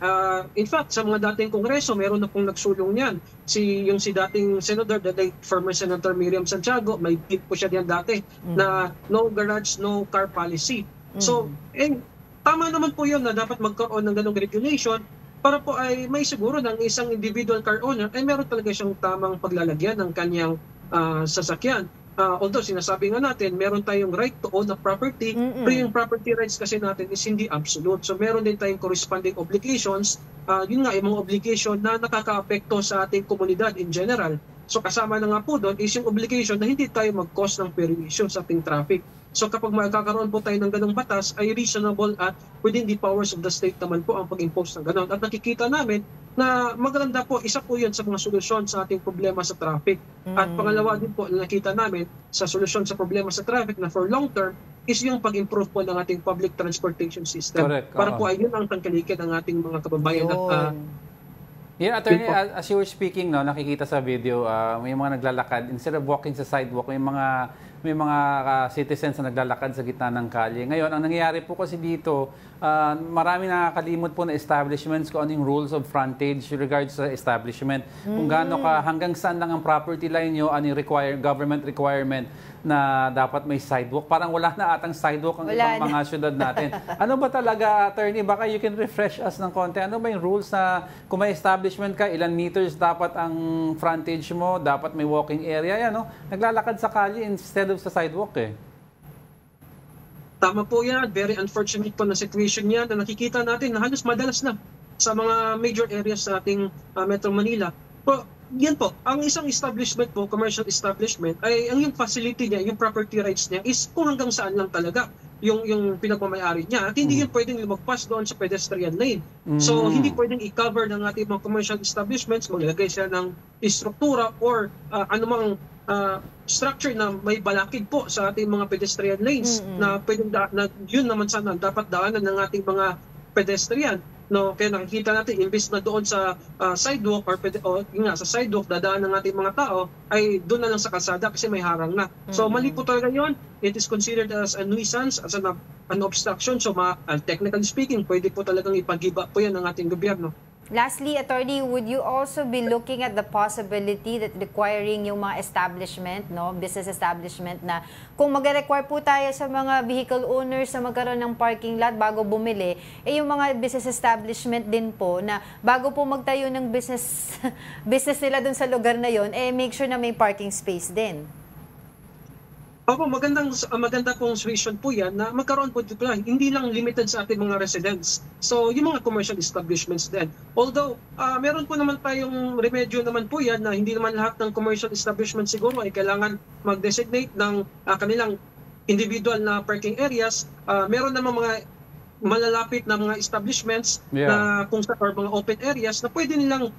In fact, sa mga dating kongreso, meron na pong nagsulong yan. Si dating Senator, the late former Senator Miriam Santiago, may bill po siya diyan dati na no garage, no car policy. So, tama naman po yun na dapat magkaroon ng ganong regulation para po ay may siguro ng isang individual car owner ay meron talaga siyang tamang paglalagyan ng kanyang sasakyan. Although sinasabi nga natin, meron tayong right to own a property, pero yung property rights kasi natin is hindi absolute. So meron din tayong corresponding obligations, yun nga, yung mga obligation na nakaka-apekto sa ating komunidad in general. So kasama na nga po doon is yung obligation na hindi tayo mag-cause ng perwisyo sa ating traffic. So kapag magkakaroon po tayo ng ganong batas, ay reasonable at within the powers of the state naman po ang pag-impose ng ganon. At nakikita namin na maganda po, isa po yun sa mga solusyon sa ating problema sa traffic. At pangalawa din po na nakita namin sa solusyon sa problema sa traffic na for long term is yung pag-improve po ng ating public transportation system. Correct. Para po ay yun ang tangkilikin ng ating mga kababayan. At yeah, attorney, as you were speaking, no, nakikita sa video, may mga naglalakad, instead of walking sa sidewalk, may mga citizens na naglalakad sa gitna ng kalye. Ngayon, ang nangyayari po kasi dito, marami nakakalimot po na establishments kung ano yung rules of frontage regards sa establishment. Kung gaano ka, hanggang saan lang ang property line nyo, ano yung government requirement na dapat may sidewalk. Parang wala na atang sidewalk ang ibang mga syudad natin. Ano ba talaga, attorney? Baka you can refresh us ng konti. Ano ba yung rules na kung may establishment ka, ilan meters dapat ang frontage mo, dapat may walking area, yan, no? Naglalakad sa kalye instead of sa sidewalk eh. Tama po yan. Very unfortunate po na situation yan na nakikita natin na halos madalas na sa mga major areas sa ating Metro Manila. Pero yan po, ang isang establishment po, commercial establishment, ay ang yung facility niya, yung property rights niya is kung hanggang saan lang talaga yung pinagmamayari niya. At hindi yun pwedeng lumagpas doon sa pedestrian lane. So hindi pwedeng i-cover ng ating mga commercial establishments, maglagay sila ng istruktura or anumang structure na may balakid po sa ating mga pedestrian lanes na pwedeng na yun naman sana dapat daanan ng ating mga pedestrian. No, kaya nakikita natin imbes na doon sa sidewalk or sa sidewalk dadaan ng ating mga tao ay doon na lang sa kalsada kasi may harang na. So mali po talaga 'yon. It is considered as a nuisance, as an obstruction. So technically speaking, pwede po talagang ipagiba po 'yan ng ating gobyerno. Lastly, attorney, would you also be looking at the possibility that requiring yung mga establishment, no, business establishment, na kung mag-require po tayo sa mga vehicle owners na magkaroon ng parking lot bago bumili, yung mga business establishment din po na bago po magtayo ng business nila dun sa lugar na yon, make sure na may parking space din. Opo, maganda pong situation po yan na magkaroon po dito lang. Hindi lang limited sa ating mga residents. So, yung mga commercial establishments din. Although, meron po naman tayong remedyo naman po yan na hindi naman lahat ng commercial establishments siguro ay kailangan mag-designate ng kanilang individual na parking areas. Meron naman mga malalapit na mga establishments na kung sa or mga open areas na pwede nilang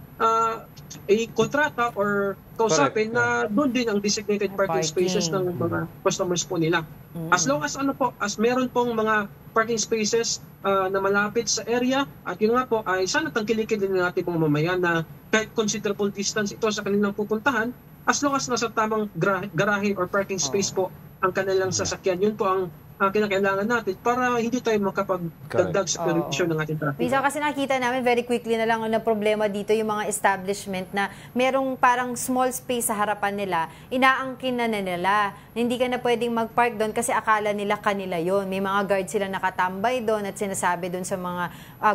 i-kontrata or kausapin na doon din ang designated parking spaces ng mga customers po nila. As long as as meron pong mga parking spaces na malapit sa area at yun nga po ay sana tangkilikin din natin pong mamayan na kahit considerable distance ito sa kanilang pupuntahan, as long as nasa tamang garahe or parking space po ang kanilang sasakyan, yun po ang kinakailangan natin para hindi tayo makapagdagdag sa permisyon ng ating traffic. Minsan kasi nakita namin very quickly na lang na problema dito yung mga establishment na merong parang small space sa harapan nila, inaangkin na nila. Hindi ka na pwedeng mag-park doon kasi akala nila kanila yon. May mga guard sila nakatambay doon at sinasabi doon sa mga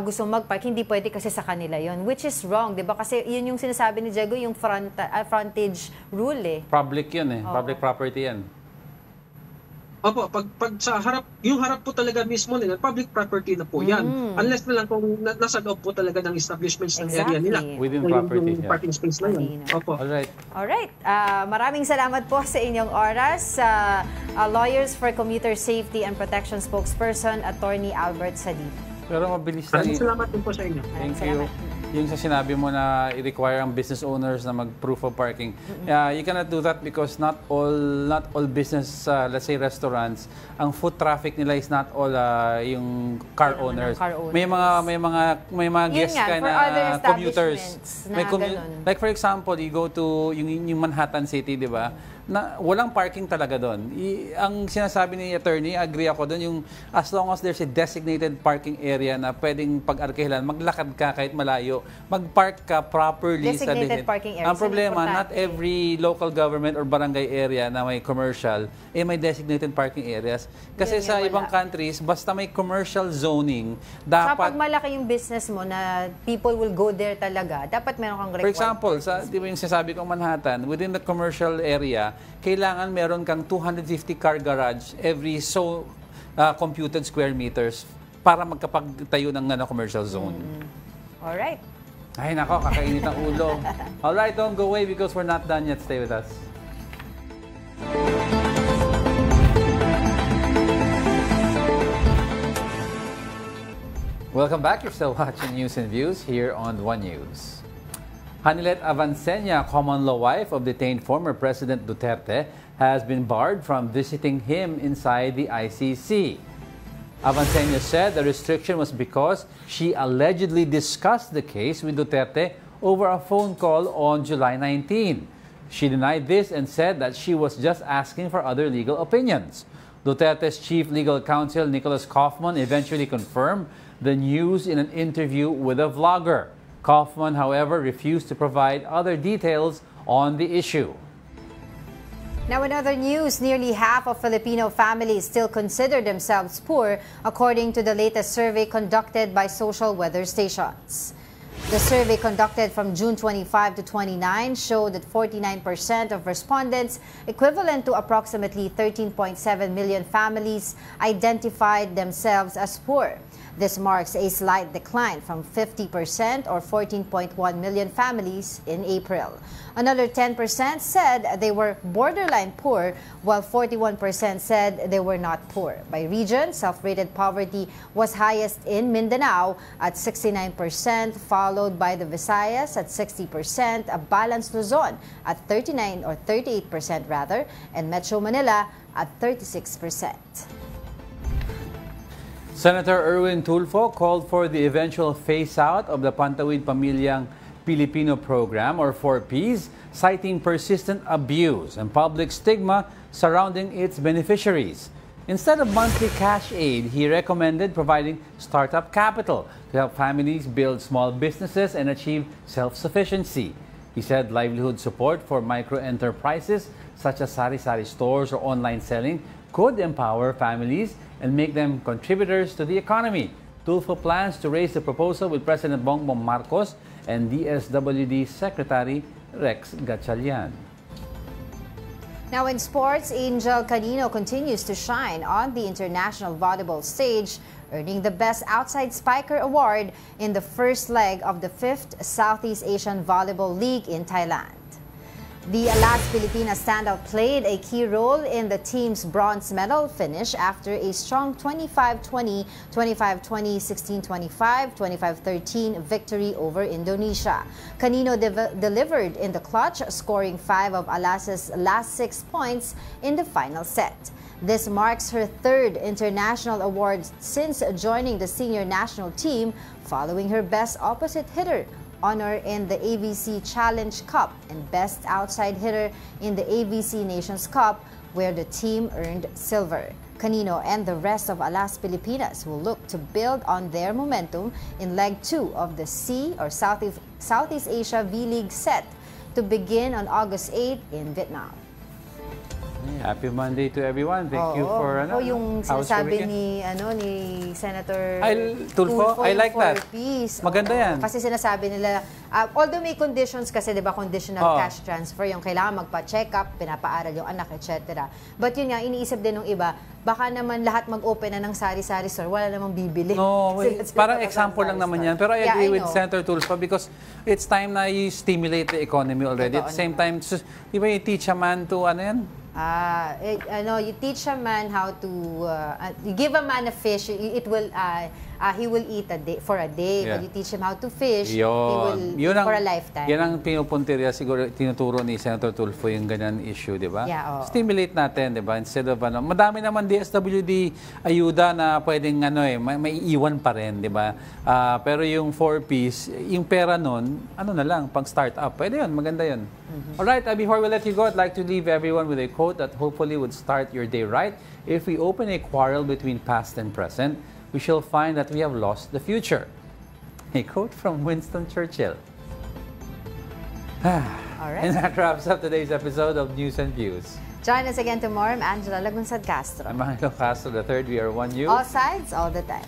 gustong mag-park, hindi pwede kasi sa kanila yon, which is wrong, di ba? Kasi yun yung sinasabi ni Diego, yung frontage rule eh. Public yun eh, public property yan. Opo, pag sa harap, yung harap po talaga mismo nila, public property na po yan. Unless na lang kung nasa loob po talaga ng establishments ng area nila. Within property. Yung parking space na yun. Opo. Alright. Maraming salamat po sa inyong oras. Lawyers for Commuter Safety and Protection spokesperson, Attorney Albert Sadit. Pero mabilis lang. Salamat din po sa inyo. Thank you. Yung sa sinabi mo na i-require ang business owners na mag-proof of parking. You cannot do that because not all business, let's say restaurants, ang foot traffic nila is not all yung car owners. May mga guests ka na commuters. Like for example, you go to yung Manhattan City, di ba? Na walang parking talaga doon. Ang sinasabi ni attorney, agree ako doon, yung as long as there's a designated parking area na pwedeng pag-arkilan, maglakad ka kahit malayo, mag-park ka properly sa designated parking area. Ang problema, not every local government or barangay area na may commercial, may designated parking areas. Kasi sa ibang countries, basta may commercial zoning, dapat... Kapag malaki yung business mo na people will go there talaga, dapat meron kang requirement. For example, di ba yung sinasabi ko Manhattan, within the commercial area, kailangan meron kang 250 car garage every computed square meters para magkapagtayo ng commercial zone. Alright. Ay nako, kakainit ang ulo. Alright, don't go away because we're not done yet. Stay with us. Welcome back. You're still watching News and Views here on One News. Hanilet Avancenia, common law wife of detained former President Duterte, has been barred from visiting him inside the ICC. Avancenia said the restriction was because she allegedly discussed the case with Duterte over a phone call on July 19. She denied this and said that she was just asking for other legal opinions. Duterte's chief legal counsel, Nicholas Kaufman, eventually confirmed the news in an interview with a vlogger. Kaufman, however, refused to provide other details on the issue. Now, in other news, nearly half of Filipino families still consider themselves poor, according to the latest survey conducted by social weather stations. The survey conducted from June 25 to 29 showed that 49% of respondents, equivalent to approximately 13.7 million families, identified themselves as poor. This marks a slight decline from 50% or 14.1 million families in April. Another 10% said they were borderline poor, while 41% said they were not poor. By region, self-rated poverty was highest in Mindanao at 69%, followed by the Visayas at 60%, a balanced Luzon at 39 or 38% rather, and Metro Manila at 36%. Senator Erwin Tulfo called for the eventual phase-out of the Pantawid Pamilyang Pilipino Program, or 4Ps, citing persistent abuse and public stigma surrounding its beneficiaries. Instead of monthly cash aid, he recommended providing startup capital to help families build small businesses and achieve self-sufficiency. He said livelihood support for micro-enterprises such as sari-sari stores or online selling could empower families and make them contributors to the economy. Tulfo plans to raise the proposal with President Bongbong Marcos and DSWD Secretary Rex Gatchalian. Now in sports, Angel Canino continues to shine on the international volleyball stage, earning the Best Outside Spiker Award in the first leg of the 5th Southeast Asian Volleyball League in Thailand. The Alas Pilipinas standout played a key role in the team's bronze medal finish after a strong 25-20, 25-20, 16-25, 25-13 victory over Indonesia. Canino delivered in the clutch, scoring 5 of Alas's last 6 points in the final set. This marks her 3rd international award since joining the senior national team, following her Best Opposite Hitter honor in the AVC Challenge Cup and Best Outside Hitter in the AVC Nations Cup, where the team earned silver. Canino and the rest of Alas Pilipinas will look to build on their momentum in Leg 2 of the Southeast Asia V-League set to begin on August 8 in Vietnam. Happy Monday to everyone. Thank you for yung sinasabi ni Senator Tulfo, I like that. Peace. Maganda yan. Kasi sinasabi nila, although may conditions kasi, 'di ba, conditional cash transfer, yung kailangan magpa-check up, pinapaaral yung anak, etc. But yun nga, iniisip din ng iba, baka naman lahat mag-open na ng sari-sari store, wala namang bibili. No, parang example lang naman yan. Pero I agree with Senator Tulfo because it's time na you stimulate the economy already. At the same time, di ba, you teach a man to, you teach a man how to, you give a man a fish, he will eat for a day. But you teach him how to fish, he will eat for a lifetime. Yan ang pinupuntirya siguro, tinuturo ni Senator Tulfo yung ganyan issue, di ba? Yeah, stimulate natin, di ba? Instead of, madami naman DSWD ayuda na pwedeng, may iwan pa rin, di ba? Pero yung 4-piece, yung pera nun, na lang, pang start-up. Pwede yun, maganda yun. Alright, before we let you go, I'd like to leave everyone with a quote that hopefully would start your day right. If we open a quarrel between past and present, we shall find that we have lost the future. A quote from Winston Churchill. Alright. And that wraps up today's episode of News and Views. Join us again tomorrow. I'm Angela Lagunsad Castro. I'm Angelo Castro III. We are one you. All sides, all the time.